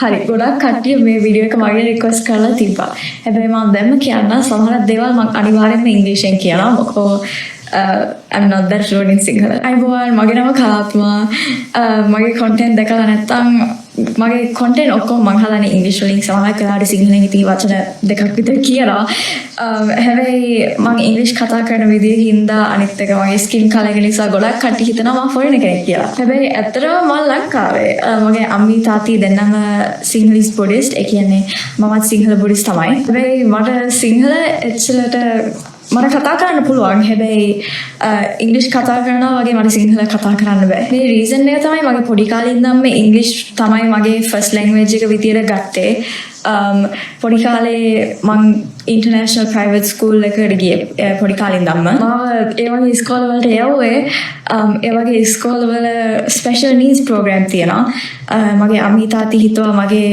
හරි ගොඩක් කට්ටිය මේ වීඩියෝ එක මගේ රික්වෙස්ට් කරලා තිබ්බා. හැබැයි මම දැම්ම කියන්න සමහර දේවල් මම අනිවාර්යෙන්ම ඉංග්‍රීසියෙන් කියනවා. මොකද I'm not that fluent in Sinhala. අයිබෝවන් මගේ නම කලාත්මා. මගේ content දැකලා නැත්තම් මගේ content ඔක්කොම මම හදන්නේ ඉංග්‍රීසි වලින් සමහර වෙලාවට සිංහලෙන් ඉතින් වචන දෙකක් විතර කියනවා. හැබැයි මම ඉංග්‍රීසි කතා කරන විදිය හින්දා අනිත් එක මගේ ස්කින් කලර් එක නිසා ගොඩක් කට්ටිය හිතනවා මම ෆොරින් කෙනෙක් කියලා. හැබැයි ඇත්තටම මම ලංකාවේ. මගේ අම්මී තාත්ති දෙන්නම සිංහලිස් බුද්දිස්ට්. ඒ කියන්නේ මමත් සිංහල බුද්දිස්ට් තමයි. හැබැයි මට සිංහල එච්චරට මට කතා කරන්න පුළුවන්. හැබැයි ඉංග්‍රීසි කතා කරනවා වගේ මට සිංහල කතා කරන්න බෑ. මේ රීසන් එක තමයි මගේ පොඩි කාලේ ඉඳන්ම ඉංග්‍රීසි තමයි මගේ ෆස්ට් ලැන්ග්වේජ් එක විදියට ගත්තේ. පොඩි කාලේ මං ඉන්ටර්නැෂනල් ප්‍රයිවට් ස්කූල් එකකට ගියේ පොඩි කාලේ ඉඳන්ම. මම ඒ වගේ ස්කෝල වලට යවුවේ ඒ වගේ ස්කෝල වල ස්පෙෂල් නීඩ්ස් ප්‍රෝග්‍රෑම් තියෙනවා. මගේ අම්මී තාත්ති හිතුවා මගේ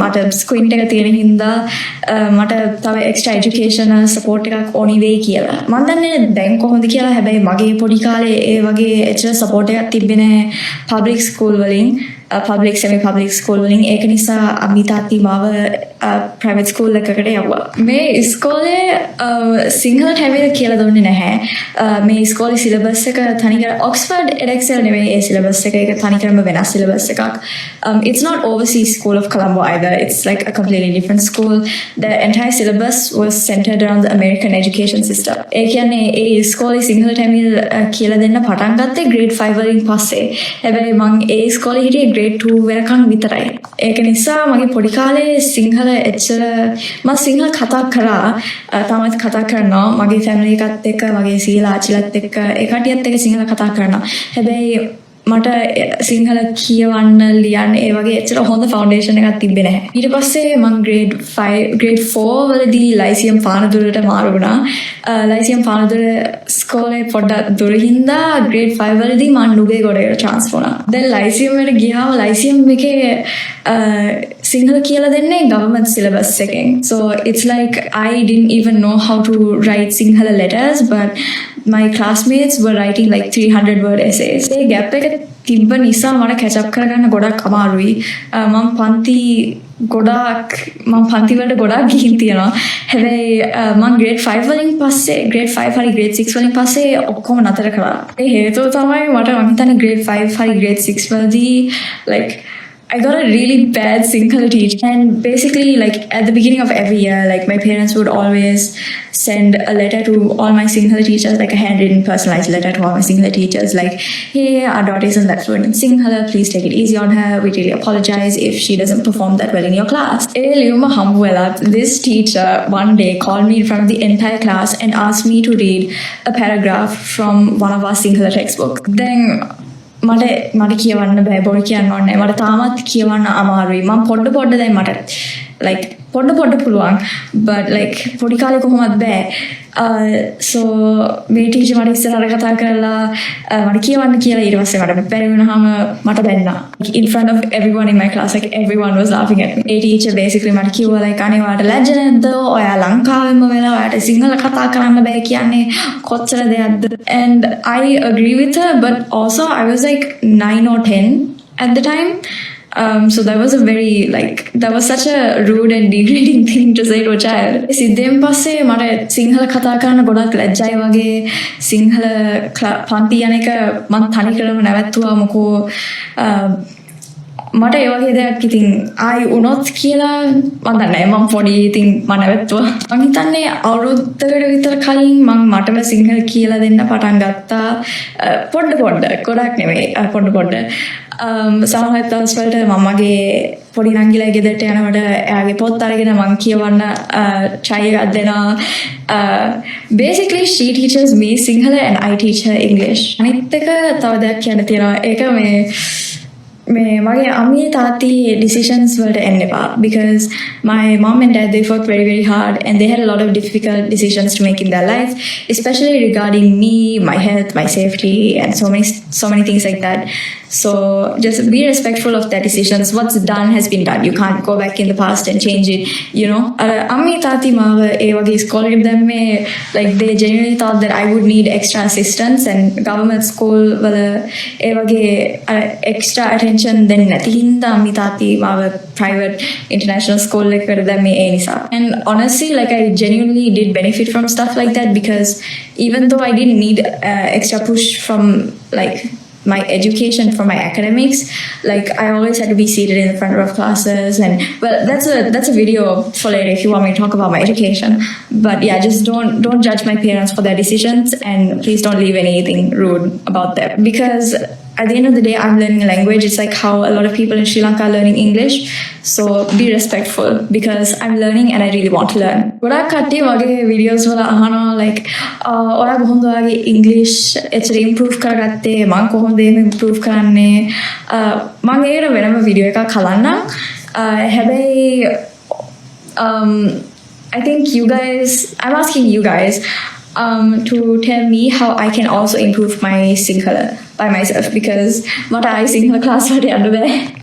මට ස්ක්‍රීන් එක තියෙන හින්දා මට තව එක්ස්ට්‍රා එජුකේෂනල් සපෝට් එකක් ඕනි වෙයි කියලා. මම දන්නේ දැන් කොහොමද කියලා. හැබැයි මගේ පොඩි කාලේ ඒ වගේ එච්චර සපෝට් එකක් තිබ්බේ නැහැ පබ්ලික් ස්කූල් වලින්. පබ්ලික් සෙමි පබ්ලික් ස්කූල් වලින්. ඒක නිසා අම්මී තාත්ති මාව ප්‍රයිවට් ස්කූල් එකකට යවුවා. මේ ඉස්කෝලේ සිංහලට හැමදේම කියලා දුන්නේ නැහැ. මේ ඉස්කෝලේ සිලබස් එක තනිකර ඔක්ස්ෆර්ඩ් එඩෙක්සල් නෙවෙයි ඒ සිලබස් එක. ඒක තනිකරම වෙනස් සිලබස් එකක්. It's not Overseas School of Colombo either. It's like a completely different school. The entire syllabus was centered around the American education system. ඒ කියන්නේ ඒ ඉස්කෝලේ සිංහලට හැමදේම කියලා දෙන්න පටන් ගත්තේ grade 5 වලින් පස්සේ. හැබැයි මම ඒ ඉස්කෝලේ හිටියේ grade 2 වෙනකන් විතරයි. ඒක නිසා මගේ පොඩි කාලේ සිංහල එච්චර මම සිංහල කතා කරා. තාමත් කතා කරනවා. මගේ ෆැමිලි එකත් එක්ක මගේ සීලා ආච්චිලත් එක්ක ඒ කටියත් එක්ක සිංහල කතා කරනවා. හැබැයි මට සිංහල කියවන්න ලියන්න ඒ වගේ එච්චර හොඳ ෆවුන්ඩේෂන් එකක් තිබ්බේ නැහැ. ඊට පස්සේ මම grade 4 වලදී ලයිසියම් පානදුරට මාරු වුණා. ලයිසියම් පානදුර ස්කෝලේ පොඩ්ඩක් දුර හින්දා grade 5 වලදී මම නුගේගොඩට transfer වුණා. දැන් ලයිසියම් වලට ගියාම ලයිසියම් එකේ සිංහල කියලා දෙන්නේ government syllabus එකෙන්. So it's like I didn't even know how to write Sinhala letters, but my classmates were writing like 300 word essays. A gap එක තිබ්බ නිසා මට catch up කරගන්න ගොඩක් අමාරුයි. මම පන්ති වලට ගොඩක් ගිහින් තියෙනවා. හැබැයි මම grade 5 වලින් පස්සේ grade 5 හරි grade 6 වලින් පස්සේ ඔක්කොම නතර කරා. ඒ හේතුව තමයි මට මම හිතන්නේ grade 5 හරි grade 6 වලදී like I got a really bad Sinhala teacher, and basically like at the beginning of every year, like my parents would always send a letter to all my Sinhala teachers, like a handwritten personalized letter to all my Sinhala teachers, like, hey, our daughter isn't that fluent in Sinhala, please take it easy on her, we really apologize if she doesn't perform that well in your class. This teacher one day called me in front of the entire class and asked me to read a paragraph from one of our Sinhala textbooks. Then මට කියවන්න බෑ, බොරු කියන්න ඕනේ. මට තාමත් කියවන්න අමාරුයි. මම පොඩ දැන් මට like පොඩ පුළුවන්, but like පොඩි කාලේ කොහොමද බෑ. So මේ ටීචර් මට ඉස්සරහට කතා කරලා මට කියවන්න කියලා ඊට පස්සේ මට බැරි වුණාම මට බැන්නා. In front of everyone in my class, like everyone was laughing at me. A teacher basically මට කිව්වා like අනේ ඔයාලට ලැජ්ජ නැද්ද? ඔයා ලංකාවෙම වෙලා ඔයාට සිංහල කතා කරන්න බෑ කියන්නේ කොච්චර දෙයක්ද? And I agree with her, but also I was like 9 or 10 at the time. So that was such a rude and degrading thing to say to a child. සිද්ධියෙන් පස්සේ මට සිංහල කතා කරන්න ගොඩක් ලැජ්ජයි වගේ. සිංහල පන්ති යන එක මම තනිකරම නැවැත්තුවා. මොකෝ මට ඒ වගේ දෙයක් ඉතින් ආයි වුණොත් කියලා මම දන්නේ නැහැ. මම පොඩි ඉතින් මම නැවැත්තුවා. මම හිතන්නේ අවුරුද්දකට විතර කලින් මම මටම සිංහල කියලා දෙන්න පටන් ගත්තා. පොඩ ගොඩක් නෙමෙයි පොඩ. සමහර දවස් වලට මමගේ පොඩි නංගිලා ගෙදරට යනකොට එයාගේ පොත් අරගෙන මම කියවන්න try එකක් දෙනවා. Basically she teaches me Sinhala and I teach her English. අනිත් එක තව දෙයක් කියන්න තියෙනවා. ඒක මගේ අම්මේ තාත්ති decisions වලට එන්න එපා, because my mom and dad, they worked very very hard and they had a lot of difficult decisions to make in their life, especially regarding me, my health, my safety, and so many things like that. So just be respectful of their decisions. What's done has been done. You can't go back in the past and change it, you know. Ammi tati maava e wage school එකේ දැම්මේ like they genuinely thought that I would need extra assistance and government school වල ඒ වගේ extra attention දෙන්නේ නැති හින්දා අම්මි තාත්ති මාව private international school එකකට දැම්මේ ඒ නිසා. And honestly, like I genuinely did benefit from stuff like that because even though I didn't need extra push from like my education from my academics, like I always had to be seated in the front row of classes. And well, that's a video for later if you want me to talk about my education. But yeah, just don't judge my parents for their decisions, and please don't leave anything rude about them, because at the end of the day, I'm learning a language. It's like how a lot of people in Sri Lanka are learning English. So be respectful, because I'm learning and I really want to learn. ගොඩක් කට්ටිය වගේ videos වල අහනවා like ඔයා කොහොමද ඔයාගේ English එච්චර improve කරගත්තේ, මම කොහොමද ඒක improve කරන්නේ. මම ඒකට වෙනම video එකක් හදන්නම්. හැබැයි I think I'm asking you guys to tell me how I can also improve my Sinhala by myself, because මට ආයි සිංහල class වලට යන්න බෑ.